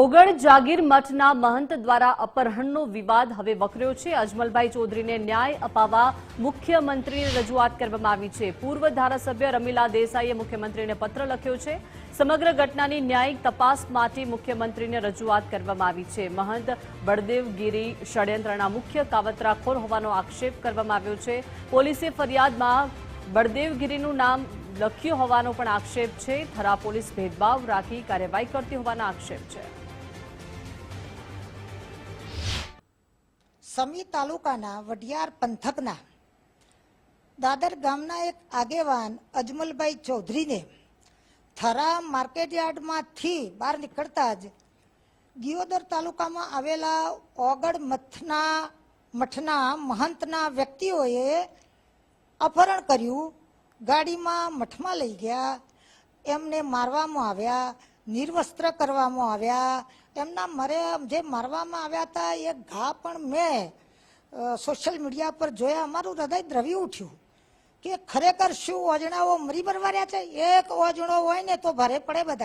ઓગળ જાગીર મઠના મહંત દ્વારા અપહરણનો વિવાદ હવે વકર્યો છે। અજમલભાઈ ચૌધરીને ન્યાય અપાવવા મુખ્યમંત્રીને રજૂઆત કરવામાં આવી છે। પૂર્વ ધારાસભ્ય રમીલા દેસાઈએ મુખ્યમંત્રીને પત્ર લખ્યો છે। સમગ્ર ઘટનાની ન્યાયિક તપાસ માટે મુખ્યમંત્રીને રજૂઆત કરવામાં આવી છે। મહંત બળદેવગીરી ષડયંત્રના મુખ્ય કાવતરાખોર હોવાનો આક્ષેપ કરવામાં આવ્યો છે। પોલીસે ફરિયાદમાં બળદેવગીરીનું નામ લખ્યું હોવાનો પણ આક્ષેપ છે। થરા પોલીસ ભેદભાવ રાખી કાર્યવાહી કરતી હોવાના આક્ષેપ છે। સમી તાલુકાના વઢિયાર પંથકના દાદર ગામના એક આગેવાન અજમલભાઈ ચૌધરીને થરા માર્કેટયાર્ડમાંથી બહાર નીકળતા જ દિયોદર તાલુકામાં આવેલા ઓગળ મઠના મહંતના વ્યક્તિઓએ અપહરણ કર્યું। ગાડીમાં મઠમાં લઈ ગયા, એમને મારવામાં આવ્યા, નિર્વસ્ત્ર કરવામાં આવ્યા। એમના જે મારવામાં આવ્યા હતા એ ઘા પણ મેં સોશિયલ મીડિયા પર જોયા। અમારું હૃદય દ્રવી ઉઠ્યું કે ખરેખર શું ઓજણાઓ મરી બરવાર્યા છે। એક ઓજણો હોય ને તો ભારે પડે બધા।